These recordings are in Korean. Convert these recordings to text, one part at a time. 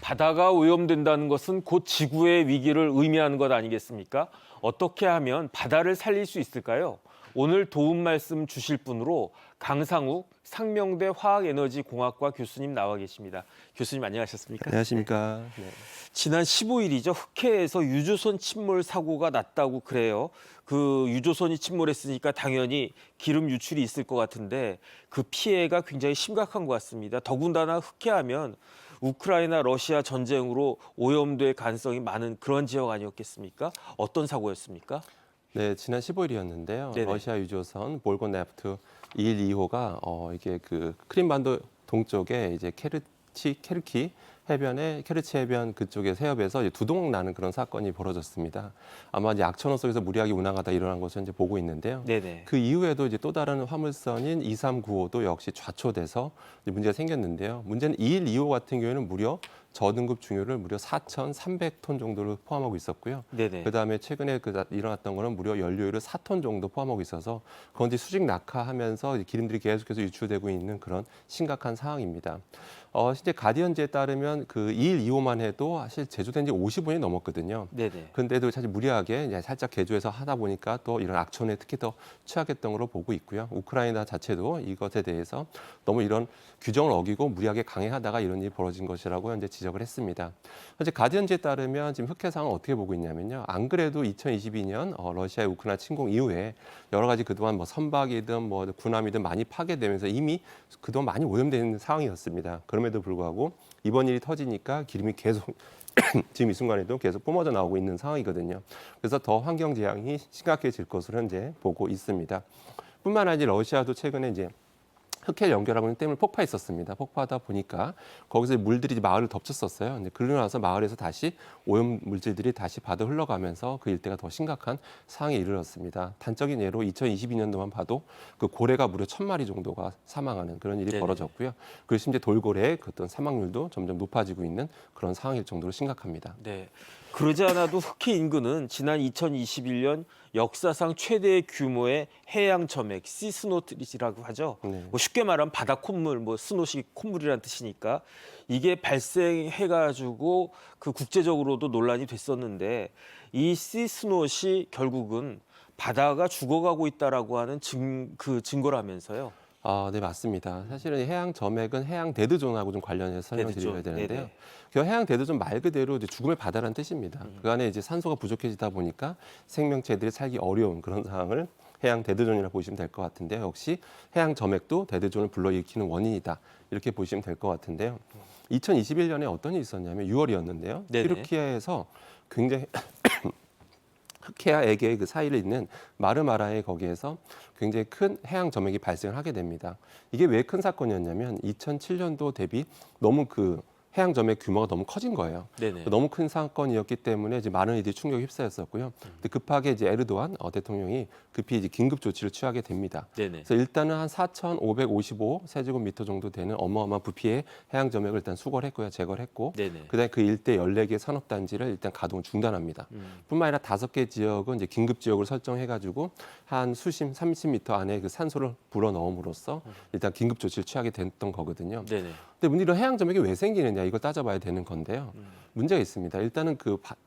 바다가 오염된다는 것은 곧 지구의 위기를 의미하는 것 아니겠습니까? 어떻게 하면 바다를 살릴 수 있을까요? 오늘 도움 말씀 주실 분으로 강상욱 상명대 화학에너지공학과 교수님 나와 계십니다. 교수님 안녕하셨습니까? 안녕하십니까. 네. 지난 15일이죠. 흑해에서 유조선 침몰 사고가 났다고 그래요. 그 유조선이 침몰했으니까 당연히 기름 유출이 있을 것 같은데 그 피해가 굉장히 심각한 것 같습니다. 더군다나 흑해하면 우크라이나 러시아 전쟁으로 오염될 가능성이 많은 그런 지역 아니었겠습니까? 어떤 사고였습니까? 네, 지난 15일이었는데요. 네네. 러시아 유조선 볼고네프트 212호가 이게 그 크림반도 동쪽에 이제 케르치 해변에 케르치 해변 그쪽에 세협에서 이제 두동 나는 그런 사건이 벌어졌습니다. 아마 이제 악천후 속에서 무리하게 운항하다 일어난 것을 이제 보고 있는데요. 네네. 그 이후에도 이제 또 다른 화물선인 2395도 역시 좌초돼서 이제 문제가 생겼는데요. 문제는 212호 같은 경우에는 무려 저등급 중유를 무려 4,300톤 정도를 포함하고 있었고요. 네네. 그다음에 최근에 일어났던 거는 무려 연료율을 4톤 정도 포함하고 있어서 그건 이제 수직 낙하하면서 기름들이 계속해서 유출되고 있는 그런 심각한 상황입니다. 실제 가디언지에 따르면 그 2일 2호만 해도 사실 제조된 지 50원이 넘었거든요. 네네. 근데도 사실 무리하게 이제 살짝 개조해서 하다 보니까 또 이런 악천후에 특히 더 취약했던 걸로 보고 있고요. 우크라이나 자체도 이것에 대해서 너무 이런 규정을 어기고 무리하게 강행하다가 이런 일이 벌어진 것이라고 현재 지적을 했습니다. 현재 가디언지에 따르면 지금 흑해 상황을 어떻게 보고 있냐면요. 안 그래도 2022년 러시아의 우크라이나 침공 이후에 여러 가지 그동안 뭐 선박이든 뭐 군함이든 많이 파괴되면서 이미 그동안 많이 오염된 상황이었습니다. 그럼에도 불구하고 이번 일이 터지니까 기름이 계속 지금 이 순간에도 계속 뿜어져 나오고 있는 상황이거든요. 그래서 더 환경 재앙이 심각해질 것으로 현재 보고 있습니다. 뿐만 아니라 러시아도 최근에 이제 흑해를 연결하고 있는 댐을 폭파했었습니다. 폭파하다 보니까 거기서 물들이 마을을 덮쳤었어요. 근데 그러고 나서 마을에서 다시 오염 물질들이 다시 바다 흘러가면서 그 일대가 더 심각한 상황에 이르렀습니다. 단적인 예로 2022년도만 봐도 그 고래가 무려 1,000마리 정도가 사망하는 그런 일이 네네. 벌어졌고요. 그리고 심지어 돌고래의 그 어떤 사망률도 점점 높아지고 있는 그런 상황일 정도로 심각합니다. 네. 그러지 않아도 흑해 인근은 지난 2021년 역사상 최대 규모의 해양 점액, 시스노트리라고 하죠. 네. 뭐 쉽게 말하면 바다 콧물, 뭐 스노시 콧물이라는 뜻이니까 이게 발생해가지고 그 국제적으로도 논란이 됐었는데 이 시스노시 결국은 바다가 죽어가고 있다라고 하는 그 증거라면서요. 네, 맞습니다. 사실은 해양 점액은 해양 데드존하고 좀 관련해서 설명드려야 데드존. 되는데요. 네네. 그 해양 데드존 말 그대로 이제 죽음의 바다라는 뜻입니다. 그 안에 이제 산소가 부족해지다 보니까 생명체들이 살기 어려운 그런 상황을 해양 데드존이라고 보시면 될 것 같은데요. 역시 해양 점액도 데드존을 불러일으키는 원인이다. 이렇게 보시면 될 것 같은데요. 2021년에 어떤 일이 있었냐면 6월이었는데요. 네네. 튀르키예에서 굉장히 흑해와 에게의 그 사이를 잇는 마르마라의 거기에서 굉장히 큰 해양 점액이 발생을 하게 됩니다. 이게 왜 큰 사건이었냐면 2007년도 대비 너무 그 해양 점액 규모가 너무 커진 거예요. 네네. 너무 큰 사건이었기 때문에 이제 많은 이들이 충격에 휩싸였었고요. 근데 급하게 이제 에르도안 대통령이 급히 이제 긴급 조치를 취하게 됩니다. 네네. 그래서 일단은 한 4,555 세제곱미터 정도 되는 어마어마한 부피의 해양 점액을 일단 수거를 했고요, 제거를 했고, 네네. 그다음에 그 일대 14개 산업단지를 일단 가동을 중단합니다. 뿐만 아니라 5개 지역은 이제 긴급 지역을 설정해가지고 한 수심 30m 안에 그 산소를 불어 넣음으로써 일단 긴급 조치를 취하게 됐던 거거든요. 네네. 근데 이런 해양 점액이 왜 생기느냐 이걸 따져봐야 되는 건데요. 문제가 있습니다. 일단은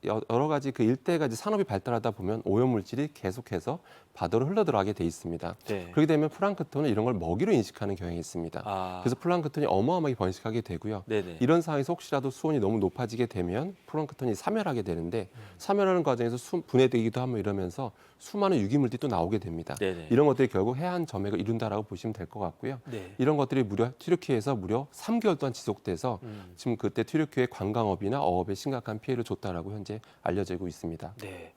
여러 가지 그 일대가 이제 산업이 발달하다 보면 오염 물질이 계속해서 바다로 흘러들어가게 돼 있습니다. 네. 그렇게 되면 플랑크톤은 이런 걸 먹이로 인식하는 경향이 있습니다. 아. 그래서 플랑크톤이 어마어마하게 번식하게 되고요. 네네. 이런 상황에서 혹시라도 수온이 너무 높아지게 되면 플랑크톤이 사멸하게 되는데 사멸하는 과정에서 분해되기도 하고 이러면서 수많은 유기물들이 또 나오게 됩니다. 네네. 이런 것들이 결국 해안 점액을 이룬다라고 보시면 될 것 같고요. 네. 이런 것들이 무려 튀르키예에서 무려 3개월 동안 지속돼서 지금 그때 튀르키예 관광업이나 어업에 심각한 피해를 줬다라고 현재 알려지고 있습니다. 네.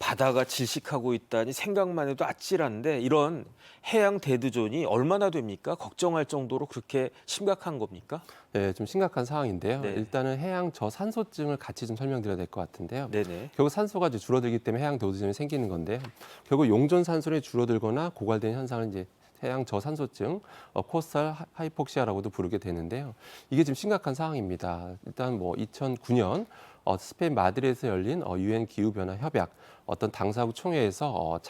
바다가 질식하고 있다니 생각만 해도 아찔한데 이런 해양 데드존이 얼마나 됩니까? 걱정할 정도로 그렇게 심각한 겁니까? 네, 좀 심각한 상황인데요. 네. 일단은 해양 저산소증을 같이 좀 설명드려야 될 것 같은데요. 네네. 결국 산소가 이제 줄어들기 때문에 해양 데드존이 생기는 건데요. 결국 용존 산소량이 줄어들거나 고갈된 현상을 이제 해양 저산소증, 코스탈 하이폭시아라고도 부르게 되는데요. 이게 지금 심각한 상황입니다. 일단 뭐 2009년 스페인 마드리드에서 열린 유엔 기후변화 협약 어떤 당사국 총회에서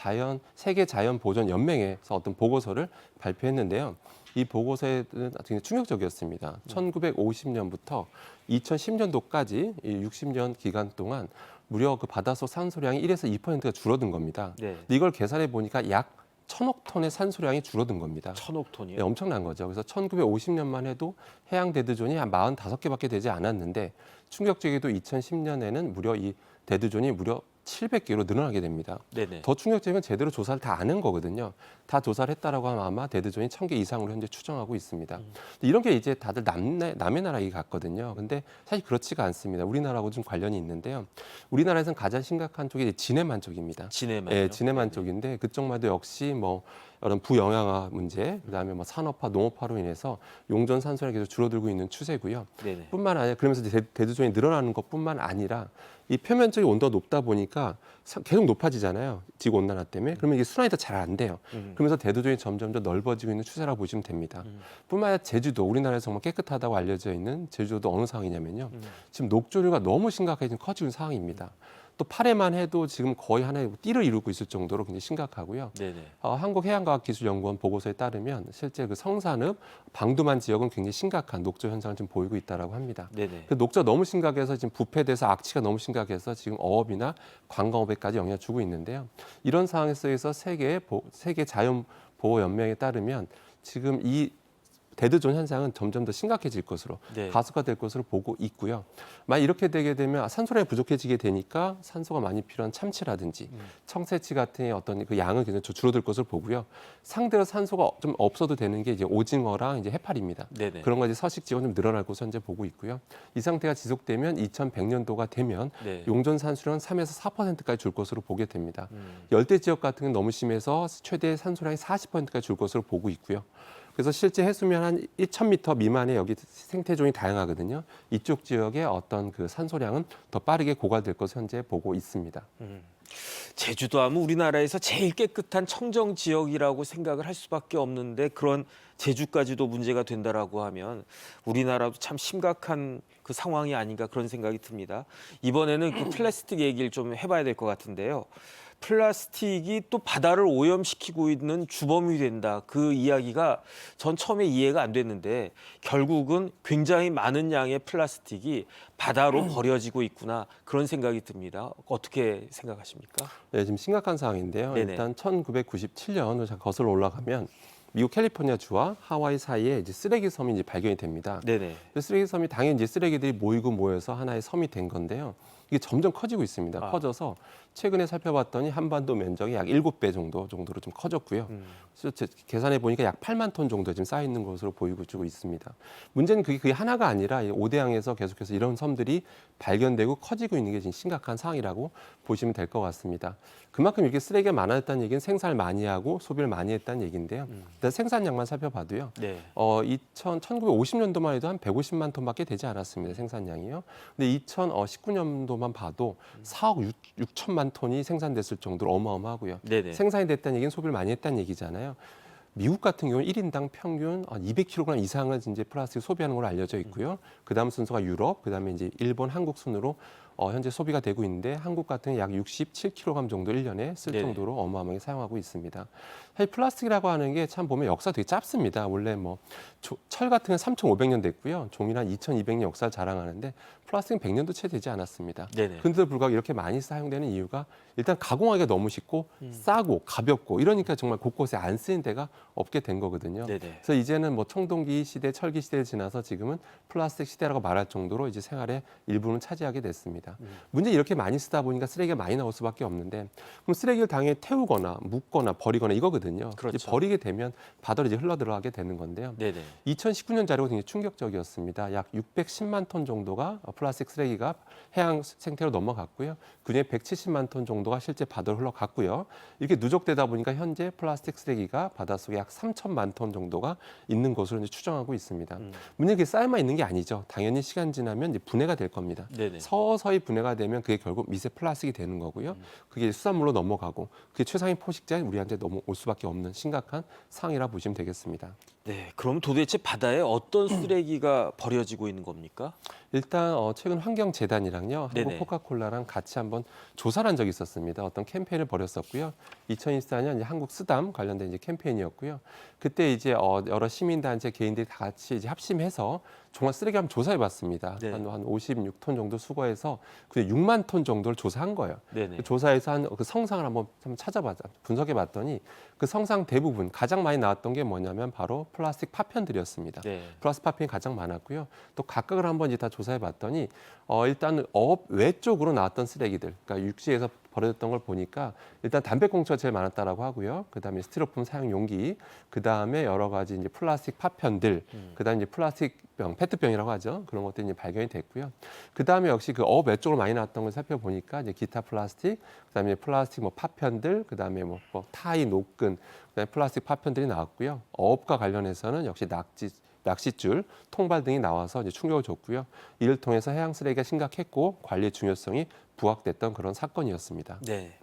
세계 자연 보전 연맹에서 어떤 보고서를 발표했는데요. 이 보고서는 굉장히 충격적이었습니다. 1950년부터 2010년도까지 이 60년 기간 동안 무려 그 바닷속 산소량이 1에서 2%가 줄어든 겁니다. 네. 근데 이걸 계산해 보니까 약 1,000억 톤의 산소량이 줄어든 겁니다. 1,000억 톤이요? 네, 엄청난 거죠. 그래서 1950년만 해도 해양 대두존이 한 45개밖에 되지 않았는데 충격적이게도 2010년에는 무려 이 대두존이 무려 700개로 늘어나게 됩니다. 네네. 더 충격적인 건 제대로 조사를 다 안 한 거거든요. 다 조사를 했다라고 하면 아마 대두존이 1,000개 이상으로 현재 추정하고 있습니다. 이런 게 이제 다들 남의 나라 얘기 같거든요. 근데 사실 그렇지가 않습니다. 우리나라하고 좀 관련이 있는데요. 우리나라에서는 가장 심각한 쪽이 진해만 쪽입니다. 진해만요? 예, 진해만 쪽인데 그쪽마도 역시 뭐 이런 부영양화 문제, 그다음에 뭐 산업화, 농업화로 인해서 용존 산소량이 계속 줄어들고 있는 추세고요. 네네. 뿐만 아니라 그러면서 대두존이 늘어나는 것뿐만 아니라 이 표면적인 온도가 높다 보니까 계속 높아지잖아요. 지구 온난화 때문에. 그러면 이게 순환이 더 잘 안 돼요. 그러면서 대두존이 점점 더 넓어지고 있는 추세라고 보시면 됩니다. 뿐만 아니라 제주도, 우리나라에서 정말 깨끗하다고 알려져 있는 제주도도 어느 상황이냐면요. 지금 녹조류가 너무 심각하게 지금 커지고 있는 상황입니다. 또 파례만 해도 지금 거의 하나의 띠를 이루고 있을 정도로 굉장히 심각하고요. 네네. 한국해양과학기술연구원 보고서에 따르면 실제 그 성산읍, 방두만 지역은 굉장히 심각한 녹조 현상을 좀 보이고 있다라고 합니다. 네네. 그 녹조가 너무 심각해서 지금 부패돼서 악취가 너무 심각해서 지금 어업이나 관광업에까지 영향을 주고 있는데요. 이런 상황에서 세계 자연보호연맹에 따르면 지금 이 대두존 현상은 점점 더 심각해질 것으로 네. 가속화될 것으로 보고 있고요. 만약 이렇게 되게 되면 산소량이 부족해지게 되니까 산소가 많이 필요한 참치라든지 청새치 같은 어떤 그 양은 굉장히 줄어들 것으로 보고요. 상대로 산소가 좀 없어도 되는 게 이제 오징어랑 이제 해파리입니다. 네네. 그런 거 이제 서식지가 좀 늘어날 것으로 현재 보고 있고요. 이 상태가 지속되면 2100년도가 되면 네. 용존 산소량은 3에서 4%까지 줄 것으로 보게 됩니다. 열대 지역 같은 건 너무 심해서 최대 산소량이 40%까지 줄 것으로 보고 있고요. 그래서 실제 해수면 한 1,000m 미만의 여기 생태종이 다양하거든요. 이쪽 지역의 어떤 그 산소량은 더 빠르게 고갈될 것을 현재 보고 있습니다. 제주도 하면 우리나라에서 제일 깨끗한 청정 지역이라고 생각을 할 수밖에 없는데 그런 제주까지도 문제가 된다라고 하면 우리나라도 참 심각한 그 상황이 아닌가 그런 생각이 듭니다. 이번에는 그 플라스틱 얘기를 좀 해봐야 될 것 같은데요. 플라스틱이 또 바다를 오염시키고 있는 주범이 된다. 그 이야기가 전 처음에 이해가 안 됐는데 결국은 굉장히 많은 양의 플라스틱이 바다로 버려지고 있구나. 그런 생각이 듭니다. 어떻게 생각하십니까? 네, 지금 심각한 상황인데요. 네네. 일단 1997년으로 거슬러 올라가면 미국 캘리포니아 주와 하와이 사이에 이제 쓰레기 섬이 이제 발견이 됩니다. 네네. 쓰레기 섬이 당연히 이제 쓰레기들이 모여서 하나의 섬이 된 건데요. 이게 점점 커지고 있습니다. 커져서 최근에 살펴봤더니 한반도 면적이 약 7배 정도로 좀 커졌고요. 그래서 계산해 보니까 약 8만 톤 정도 지금 쌓여 있는 것으로 보이고 있습니다. 문제는 그게 하나가 아니라 이 오대양에서 계속해서 이런 섬들이 발견되고 커지고 있는 게 지금 심각한 상황이라고 보시면 될 것 같습니다. 그만큼 이렇게 쓰레기가 많아졌다는 얘기는 생산을 많이 하고 소비를 많이 했다는 얘기인데요. 일단 생산량만 살펴봐도요. 네. 1950년도만 해도 한 150만 톤밖에 되지 않았습니다. 생산량이요. 근데 2019년도만 봐도 4억 6천만 톤이 생산됐을 정도로 어마어마하고요. 네네. 생산이 됐다는 얘기는 소비를 많이 했다는 얘기잖아요. 미국 같은 경우는 1인당 평균 200kg 이상을 이제 플라스틱 소비하는 걸로 알려져 있고요. 그다음 순서가 유럽, 그다음에 이제 일본, 한국 순으로 현재 소비가 되고 있는데 한국 같은 약 67kg 정도 1년에 쓸 네네. 정도로 어마어마하게 사용하고 있습니다. 사실 플라스틱이라고 하는 게 참 보면 역사 되게 짧습니다. 원래 뭐 철 같은 건 3,500년 됐고요. 종이는 한 2,200년 역사를 자랑하는데 플라스틱은 100년도 채 되지 않았습니다. 네네. 근데도 불구하고 이렇게 많이 사용되는 이유가 일단 가공하기가 너무 쉽고 싸고 가볍고 이러니까 정말 곳곳에 안 쓰이는 데가 없게 된 거거든요. 네네. 그래서 이제는 뭐 청동기 시대, 철기 시대를 지나서 지금은 플라스틱 시대라고 말할 정도로 이제 생활의 일부는 차지하게 됐습니다. 문제 이렇게 많이 쓰다 보니까 쓰레기가 많이 나올 수밖에 없는데 그럼 쓰레기를 당연히 태우거나 묻거나 버리거나 이거거든요. 그렇죠. 이제 버리게 되면 바다로 이제 흘러 들어가게 되는 건데요. 네네. 2019년 자료가 굉장히 충격적이었습니다. 약 610만 톤 정도가 플라스틱 쓰레기가 해양 생태로 넘어갔고요. 그중에 170만 톤 정도가 실제 바다로 흘러갔고요. 이렇게 누적되다 보니까 현재 플라스틱 쓰레기가 바닷속에 약 3천만 톤 정도가 있는 것으로 이제 추정하고 있습니다. 문제는 그게 쌓여만 있는 게 아니죠. 당연히 시간 지나면 이제 분해가 될 겁니다. 네네. 서서히 분해가 되면 그게 결국 미세 플라스틱이 되는 거고요. 그게 수산물로 넘어가고 그게 최상위 포식자인 우리한테 넘어올 수밖에 없는 심각한 상황이라 보시면 되겠습니다. 네, 그럼 도대체 바다에 어떤 쓰레기가 버려지고 있는 겁니까? 일단 최근 환경재단이랑요, 네네. 한국 코카콜라랑 같이 한번 조사를 한 적이 있었습니다. 어떤 캠페인을 벌였었고요. 2024년 이제 한국 쓰담 관련된 이제 캠페인이었고요. 그때 이제 여러 시민단체 개인들이 다 같이 이제 합심해서 정말 쓰레기 한번 조사해봤습니다. 네. 한 56톤 정도 수거해서 그 6만 톤 정도를 조사한 거예요. 네네. 그 조사해서 한 그 성상을 한번 찾아봤자 분석해봤더니 그 성상 대부분 가장 많이 나왔던 게 뭐냐면 바로 플라스틱 파편들이었습니다. 네. 플라스틱 파편이 가장 많았고요. 또 각각을 한번 이제 다 조사해봤더니 일단 어업 외 쪽으로 나왔던 쓰레기들, 그러니까 육지에서 버려졌던 걸 보니까 일단 담배꽁초가 제일 많았다라고 하고요. 그다음에 스티로폼 사용 용기, 그다음에 여러 가지 이제 플라스틱 파편들, 그다음에 이제 플라스틱 병, 페트병이라고 하죠. 그런 것들이 이제 발견이 됐고요. 그다음에 역시 그 어업 외쪽으로 많이 나왔던 걸 살펴보니까 이제 기타 플라스틱, 그다음에 플라스틱 뭐 파편들, 그다음에 뭐 타이, 노끈, 그다음에 플라스틱 파편들이 나왔고요. 어업과 관련해서는 역시 낚싯줄, 통발 등이 나와서 이제 충격을 줬고요. 이를 통해서 해양 쓰레기가 심각했고 관리의 중요성이 부각됐던 그런 사건이었습니다. 네.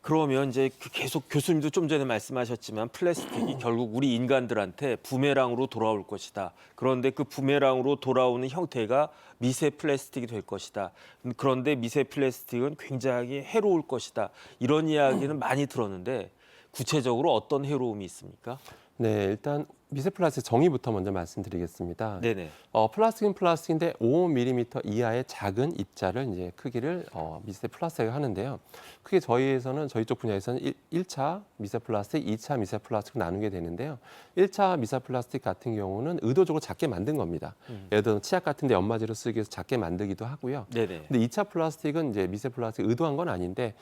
그러면 이제 계속 교수님도 좀 전에 말씀하셨지만 플라스틱이 결국 우리 인간들한테 부메랑으로 돌아올 것이다. 그런데 그 부메랑으로 돌아오는 형태가 미세 플라스틱이 될 것이다. 그런데 미세 플라스틱은 굉장히 해로울 것이다. 이런 이야기는 많이 들었는데 구체적으로 어떤 해로움이 있습니까? 네, 일단 미세 플라스틱 정의부터 먼저 말씀드리겠습니다. 네네. 플라스틱은 플라스틱인데 5mm 이하의 작은 입자를 이제 크기를 미세 플라스틱을 하는데요. 크게 저희 쪽 분야에서는 1차 미세 플라스틱, 2차 미세 플라스틱 나누게 되는데요. 1차 미세 플라스틱 같은 경우는 의도적으로 작게 만든 겁니다. 예를 들어 치약 같은 데 연마제로 쓰기 위해서 작게 만들기도 하고요. 네네. 근데 2차 플라스틱은 이제 미세 플라스틱 의도한 건 아닌데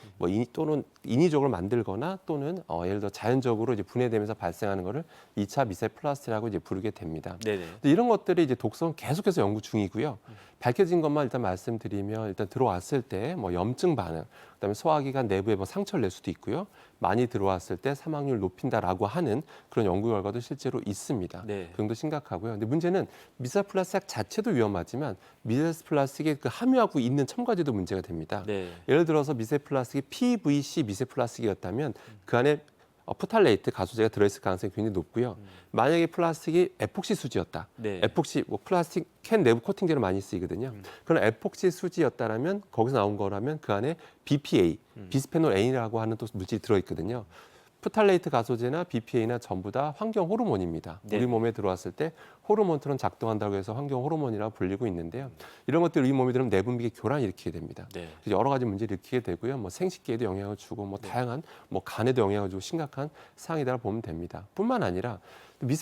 또는 인위적으로 만들거나 또는 예를 들어 자연적으로 이제 분해되면서 발생하는 거를 2차 미세 플라스틱이라고 이제 부르게 됩니다. 네네. 근데 이런 것들이 이제 독성은 계속해서 연구 중이고요. 밝혀진 것만 일단 말씀드리면 일단 들어왔을 때 뭐 염증 반응, 그다음에 소화기관 내부에 뭐 상처를 낼 수도 있고요. 많이 들어왔을 때 사망률 높인다라고 하는 그런 연구 결과도 실제로 있습니다. 네. 그 정도 심각하고요. 근데 문제는 미세 플라스틱 자체도 위험하지만 미세 플라스틱에 그 함유하고 있는 첨가제도 문제가 됩니다. 네. 예를 들어서 미세 플라스틱이 PVC 미세 플라스틱이었다면 그 안에 포탈레이트 가소제가 들어있을 가능성이 굉장히 높고요. 만약에 플라스틱이 에폭시 수지였다. 네. 에폭시 플라스틱 캔 내부 코팅제로 많이 쓰이거든요. 그런 에폭시 수지였다라면 거기서 나온 거라면 그 안에 BPA, 비스페놀 A라고 하는 또 물질이 들어있거든요. 포탈레이트 가소제나 BPA나 전부 다 환경 호르몬입니다. 네. 우리 몸에 들어왔을 때 호르몬처럼 작동한다고 해서 환경 호르몬이라고 불리고 있는데요. 이런 것들이 우리 몸에 들어오면 내분비계 교란을 일으키게 됩니다. 네. 그래서 여러 가지 문제를 일으키게 되고요. 뭐 생식기에도 영향을 주고 뭐 다양한 뭐 간에도 영향을 주고 심각한 상황이라고 보면 됩니다. 뿐만 아니라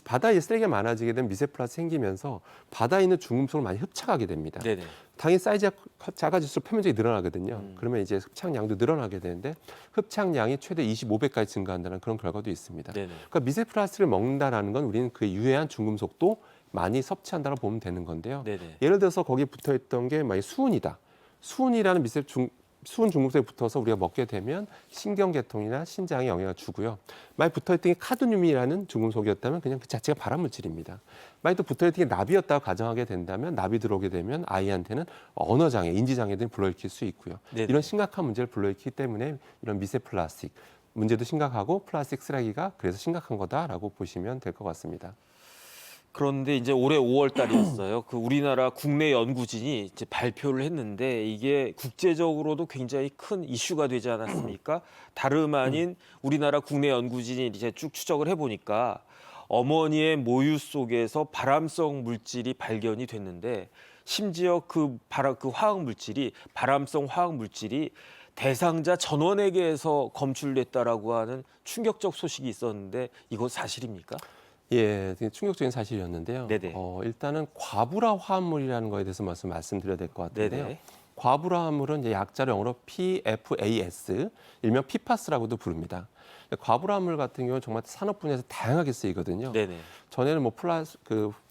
바다에 쓰레기가 많아지게 되면 미세 플라스틱 생기면서 바다에 있는 중금속을 많이 흡착하게 됩니다. 네네. 당연히 사이즈가 작아질수록 표면적이 늘어나거든요. 그러면 이제 흡착량도 늘어나게 되는데 흡착량이 최대 25배까지 증가한다는 그런 결과도 있습니다. 네네. 그러니까 미세 플라스틱을 먹는다라는 건 우리는 그 유해한 중금속도 많이 섭취한다고 보면 되는 건데요. 네네. 예를 들어서 거기에 붙어 있던 게 만약 수은이다. 수은이라는 수은 중금속에 붙어서 우리가 먹게 되면 신경계통이나 신장에 영향을 주고요. 만약 붙어있던 게 카드뮴이라는 중금속이었다면 그냥 그 자체가 발암물질입니다. 만약 또 붙어있던 게 납이었다고 가정하게 된다면 납이 들어오게 되면 아이한테는 언어장애, 인지장애 등을 불러일으킬 수 있고요. 네네. 이런 심각한 문제를 불러일으키기 때문에 이런 미세 플라스틱 문제도 심각하고 플라스틱 쓰레기가 그래서 심각한 거다라고 보시면 될 것 같습니다. 그런데 이제 올해 5월 달이었어요. 그 우리나라 국내 연구진이 이제 발표를 했는데 이게 국제적으로도 굉장히 큰 이슈가 되지 않았습니까? 다름 아닌 우리나라 국내 연구진이 이제 쭉 추적을 해보니까 어머니의 모유 속에서 발암성 물질이 발견이 됐는데 심지어 그 화학 물질이 발암성 화학 물질이 대상자 전원에게서 검출됐다라고 하는 충격적 소식이 있었는데 이거 사실입니까? 예, 되게 충격적인 사실이었는데요. 네네. 일단은 과부라 화합물이라는 거에 대해서 말씀드려야 될 것 같은데요. 네네. 과부라 화합물은 이제 약자로 영어로 PFAS, 일명 PFAS라고도 부릅니다. 과부라 화합물 같은 경우는 정말 산업 분야에서 다양하게 쓰이거든요. 네네. 전에는 뭐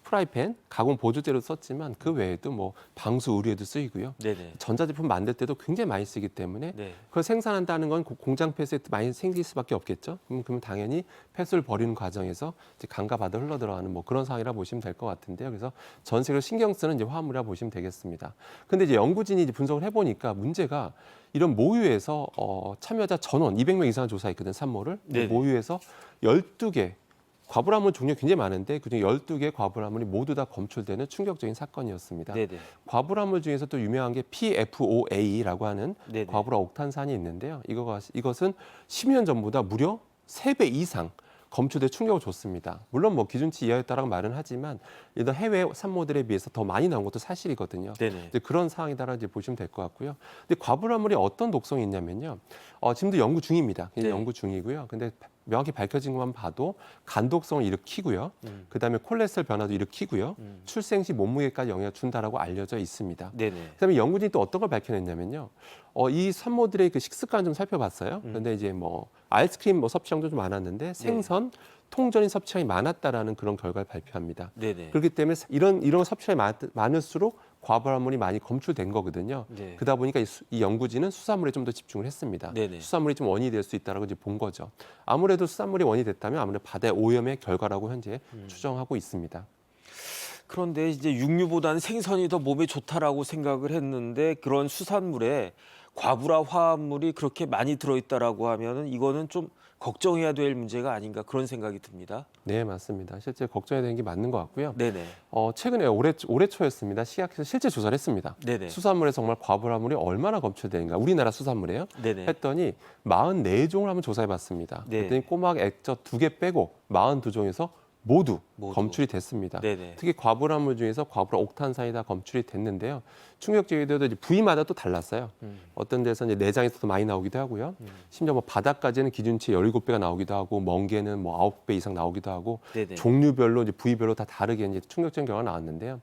프라이팬, 가공 보조제로 썼지만 그 외에도 뭐 방수 의류에도 쓰이고요. 네네. 전자제품 만들 때도 굉장히 많이 쓰기 때문에 네. 그걸 생산한다는 건 공장 폐수에 많이 생길 수밖에 없겠죠. 그러면 당연히 폐수를 버리는 과정에서 이제 강과 바다 흘러 들어가는 뭐 그런 상황이라 보시면 될 것 같은데요. 그래서 전 세계로 신경 쓰는 이제 화합물이라 보시면 되겠습니다. 근데 이제 연구진이 이제 분석을 해보니까 문제가 이런 모유에서 참여자 전원 200명 이상을 조사했거든, 산모를. 네네. 모유에서 12개 과불화물 종류 굉장히 많은데 그중 12개 과불화물이 모두 다 검출되는 충격적인 사건이었습니다. 네네. 과불화물 중에서 또 유명한 게 PFOA라고 하는 네네. 과불화 옥탄산이 있는데요. 이것은 10년 전보다 무려 3배 이상 검출돼 충격을 줬습니다. 물론 뭐 기준치 이하였다라고 말은 하지만 이런 해외 산모들에 비해서 더 많이 나온 것도 사실이거든요. 네네. 이제 그런 상황이다라고 이제 보시면 될 것 같고요. 근데 과불화물이 어떤 독성이 있냐면요. 지금도 연구 중입니다. 네. 연구 중이고요. 근데 명확히 밝혀진 것만 봐도 간독성을 일으키고요. 그다음에 콜레스테롤 변화도 일으키고요. 출생 시 몸무게까지 영향을 준다라고 알려져 있습니다. 네네. 그다음에 연구진이 또 어떤 걸 밝혀냈냐면요. 이 산모들의 그 식습관 좀 살펴봤어요. 그런데 이제 뭐 아이스크림 뭐 섭취량도 좀 많았는데 생선, 통전인 섭취량이 많았다라는 그런 결과를 발표합니다. 네네. 그렇기 때문에 이런 섭취량이 많을수록 과불화물이 많이 검출된 거거든요. 네. 그러다 보니까 이 연구진은 수산물에 좀 더 집중을 했습니다. 네네. 수산물이 좀 원인이 될 수 있다라고 이제 본 거죠. 아무래도 수산물이 원인이 됐다면 아무래도 바다의 오염의 결과라고 현재 추정하고 있습니다. 그런데 이제 육류보다는 생선이 더 몸에 좋다라고 생각을 했는데 그런 수산물에 과불화 화합물이 그렇게 많이 들어있다라고 하면은 이거는 좀 걱정해야 될 문제가 아닌가 그런 생각이 듭니다. 네, 맞습니다. 실제 걱정해야 되는 게 맞는 것 같고요. 네네. 최근에 올해 초였습니다. 식약처에서 실제 조사를 했습니다. 네네. 수산물에 정말 과불화물이 얼마나 검출되는가, 우리나라 수산물에요. 네네. 했더니 44종을 한번 조사해봤습니다. 네. 그랬더니 꼬막 액젓 2개 빼고 42종에서 모두 모두. 검출이 됐습니다. 네네. 특히 과불화물 중에서 과불화 옥탄산이 다 검출이 됐는데요. 충격적이게도 이제 부위마다 또 달랐어요. 어떤 데서는 이제 내장에서도 많이 나오기도 하고요. 심지어 뭐 바닥까지는 기준치 17배가 나오기도 하고 멍게는 뭐 9배 이상 나오기도 하고 네네. 종류별로 이제 부위별로 다 다르게 이제 충격적인 결과가 나왔는데요.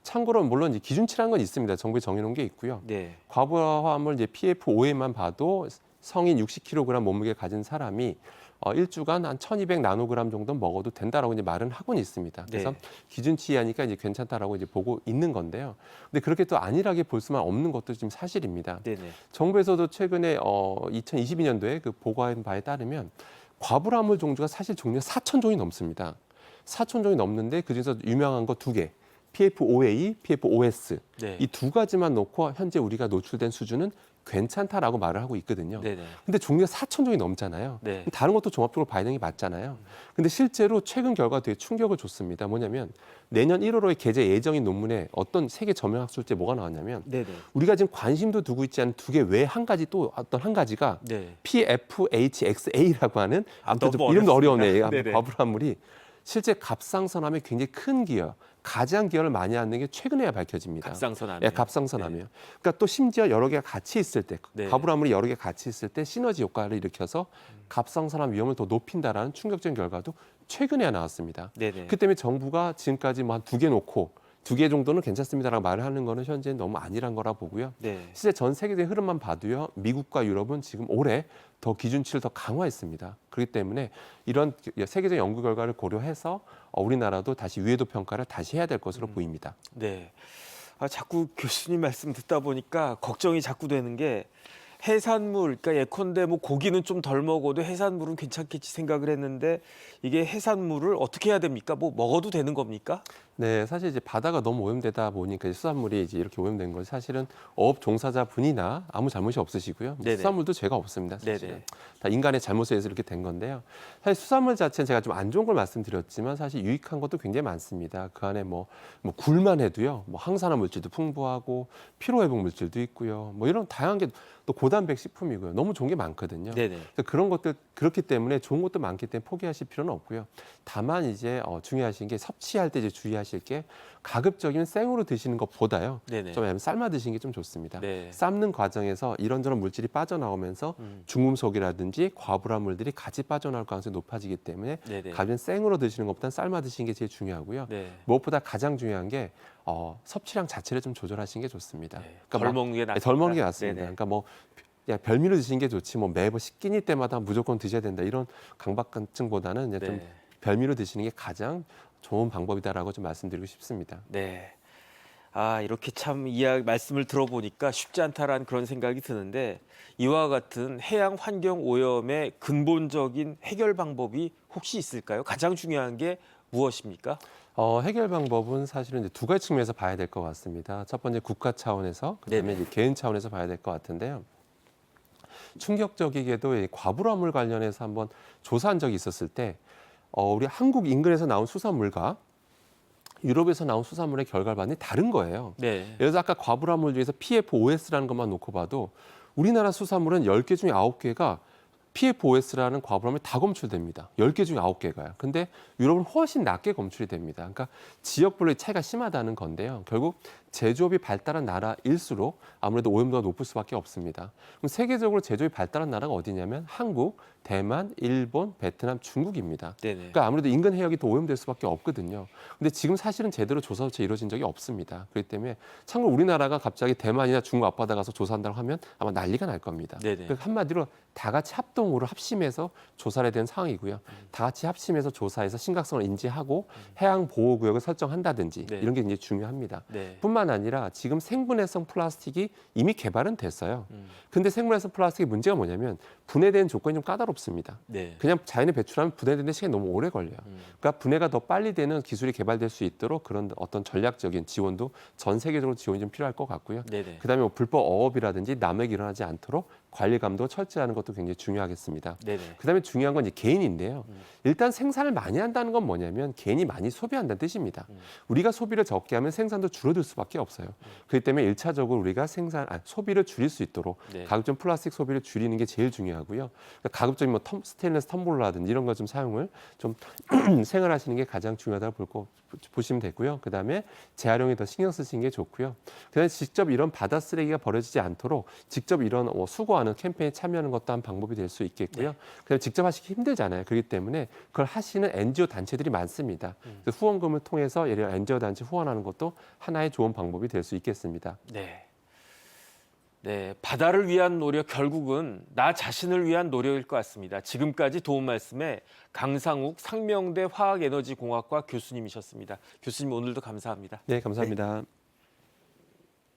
참고로 물론 이제 기준치라는 건 있습니다. 정부에 정해놓은 게 있고요. 네. 과부하물 이제 PFOA만 봐도 성인 60kg 몸무게 가진 사람이 1주간 한 1,200 나노그램 정도 먹어도 된다라고 이제 말은 하고는 있습니다. 그래서 네. 기준치 이하니까 이제 괜찮다라고 이제 보고 있는 건데요. 근데 그렇게 또 안일하게 볼 수만 없는 것도 지금 사실입니다. 네네. 정부에서도 최근에 2022년도에 그 보고한 바에 따르면 과불화물 종류가 사실 종류가 4,000종이 넘습니다. 4,000종이 넘는데 그중에서 유명한 거 2개. PFOA, PFOS 네. 이 2가지만 놓고 현재 우리가 노출된 수준은 괜찮다라고 말을 하고 있거든요. 네네. 근데 종류가 4,000종이 넘잖아요. 네. 다른 것도 종합적으로 봐야 되는 게 맞잖아요. 근데 실제로 최근 결과가 되게 충격을 줬습니다. 뭐냐면 내년 1월호에 게재 예정인 논문에 어떤 세계 저명 학술지에 뭐가 나왔냐면 네네. 우리가 지금 관심도 두고 있지 않은 2개 외에 한 가지 또 어떤 한 가지가 네. PFHXA라고 하는 아무튼 좀 너무 이름도 어렵습니다. 어려우네. 네네. 과불화물이 실제 갑상선암에 굉장히 큰 기여, 가장 기여를 많이 하는 게 최근에야 밝혀집니다. 갑상선암. 예, 갑상선암이요. 그러니까 또 심지어 여러 개가 같이 있을 때, 네. 과불화물이 여러 개 같이 있을 때 시너지 효과를 일으켜서 갑상선암 위험을 더 높인다라는 충격적인 결과도 최근에야 나왔습니다. 네네. 그 때문에 정부가 지금까지 뭐 한 2개 놓고 2개 정도는 괜찮습니다라고 말을 하는 거는 현재 너무 안일한 거라 보고요. 네. 실제 전 세계적인 흐름만 봐도요. 미국과 유럽은 지금 올해 더 기준치를 더 강화했습니다. 그렇기 때문에 이런 세계적 연구 결과를 고려해서 우리나라도 다시 위해도 평가를 다시 해야 될 것으로 보입니다. 네. 자꾸 교수님 말씀 듣다 보니까 걱정이 자꾸 되는 게 해산물, 그러니까 예컨대 뭐 고기는 좀 덜 먹어도 해산물은 괜찮겠지 생각을 했는데 이게 해산물을 어떻게 해야 됩니까? 뭐 먹어도 되는 겁니까? 네, 사실 이제 바다가 너무 오염되다 보니까 이제 수산물이 이제 이렇게 오염된 건 사실은 어업 종사자분이나 아무 잘못이 없으시고요. 네네. 수산물도 죄가 없습니다. 사실은 네네. 다 인간의 잘못에 의해서 이렇게 된 건데요. 사실 수산물 자체는 제가 좀 안 좋은 걸 말씀드렸지만 사실 유익한 것도 굉장히 많습니다. 그 안에 뭐 굴만 해도요, 뭐 항산화 물질도 풍부하고 피로 회복 물질도 있고요. 뭐 이런 다양한 게 또 고단백 식품이고요. 너무 좋은 게 많거든요. 네네. 그래서 그런 것들 그렇기 때문에 좋은 것도 많기 때문에 포기하실 필요는 없고요. 다만 이제 중요하신 게 섭취할 때 이제 주의하실 게 가급적이면 생으로 드시는 것보다요. 네네. 좀 삶아 드시는 게 좀 좋습니다. 네. 삶는 과정에서 이런저런 물질이 빠져나오면서 중금속이라든지 과불화물들이 같이 빠져나올 가능성이 높아지기 때문에 네네. 가면 생으로 드시는 것보다는 삶아 드시는 게 제일 중요하고요. 네. 무엇보다 가장 중요한 게 섭취량 자체를 좀 조절하시는 게 좋습니다. 네. 그러니까 덜 뭐- 먹는 게 낫다. 덜 먹는 게 낫습니다. 네네. 그러니까 뭐 그냥 별미로 드시는 게 좋지 뭐 매번 식기니 때마다 무조건 드셔야 된다 이런 강박증보다는 이제 좀 네. 별미로 드시는 게 가장 좋은 방법이다라고 좀 말씀드리고 싶습니다. 네. 이렇게 참 말씀을 들어보니까 쉽지 않다라는 그런 생각이 드는데 이와 같은 해양 환경 오염의 근본적인 해결 방법이 혹시 있을까요? 가장 중요한 게 무엇입니까? 해결 방법은 사실은 이제 2가지 측면에서 봐야 될 것 같습니다. 첫 번째 국가 차원에서, 그다음에 네네. 이제 개인 차원에서 봐야 될 것 같은데요. 충격적이게도 이 과불화물 관련해서 한번 조사한 적이 있었을 때 우리 한국 인근에서 나온 수산물과 유럽에서 나온 수산물의 결과반이 다른 거예요. 네. 예를 들어서 아까 과불화물 중에서 PFOS라는 것만 놓고 봐도 우리나라 수산물은 10개 중에 9개가 PFOS라는 과불화물이 다 검출됩니다. 10개 중에 9개가요. 근데 유럽은 훨씬 낮게 검출이 됩니다. 그러니까 지역별로 차이가 심하다는 건데요. 결국 제조업이 발달한 나라일수록 아무래도 오염도가 높을 수밖에 없습니다. 그럼 세계적으로 제조업이 발달한 나라가 어디냐면 한국, 대만, 일본, 베트남, 중국입니다. 네네. 그러니까 아무래도 인근 해역이 더 오염될 수밖에 없거든요. 근데 지금 사실은 제대로 조사 조차 이루어진 적이 없습니다. 그렇기 때문에 참고로 우리나라가 갑자기 대만이나 중국 앞바다 가서 조사한다고 하면 아마 난리가 날 겁니다. 네네. 그러니까 한마디로 다 같이 합동으로 합심해서 조사를 해야 되는 상황이고요. 다 같이 합심해서 조사해서 심각성을 인지하고 해양 보호 구역을 설정한다든지 네. 이런 게 이제 중요합니다. 네. 뿐만 아니라 지금 생분해성 플라스틱이 이미 개발은 됐어요. 근데 생분해성 플라스틱의 문제가 뭐냐면 분해되는 조건이 좀 까다롭습니다. 네. 그냥 자연에 배출하면 분해되는 시간이 너무 오래 걸려요. 그러니까 분해가 더 빨리 되는 기술이 개발될 수 있도록 그런 어떤 전략적인 지원도 전 세계적으로 지원이 좀 필요할 것 같고요. 네네. 그다음에 뭐 불법 어업이라든지 남획이 일어나지 않도록 관리 감독을 철저히 하는 것도 굉장히 중요하겠습니다. 네네. 그다음에 중요한 건 이제 개인인데요. 일단 생산을 많이 한다는 건 뭐냐면 개인이 많이 소비한다는 뜻입니다. 우리가 소비를 적게 하면 생산도 줄어들 수밖에 없어요. 그렇기 때문에 1차적으로 우리가 소비를 줄일 수 있도록 네. 가급적 플라스틱 소비를 줄이는 게 제일 중요하고요. 그러니까 가급적인 뭐 스테인리스 텀블러라든지 이런 거 좀 사용을 좀 생활하시는 게 가장 중요하다고 보시면 되고요. 그다음에 재활용에 더 신경 쓰시는 게 좋고요. 그다음에 직접 이런 바다 쓰레기가 버려지지 않도록 직접 이런 수거하는 캠페인에 참여하는 것도 한 방법이 될 수 있겠고요. 그다음에 직접 하시기 힘들잖아요. 그렇기 때문에 그걸 하시는 NGO 단체들이 많습니다. 그래서 후원금을 통해서 예를 들어 NGO 단체 후원하는 것도 하나의 좋은 방법이 될 수 있겠습니다. 네. 네, 바다를 위한 노력 결국은 나 자신을 위한 노력일 것 같습니다. 지금까지 도움 말씀에 강상욱 상명대 화학에너지공학과 교수님이셨습니다. 교수님 오늘도 감사합니다. 네, 감사합니다.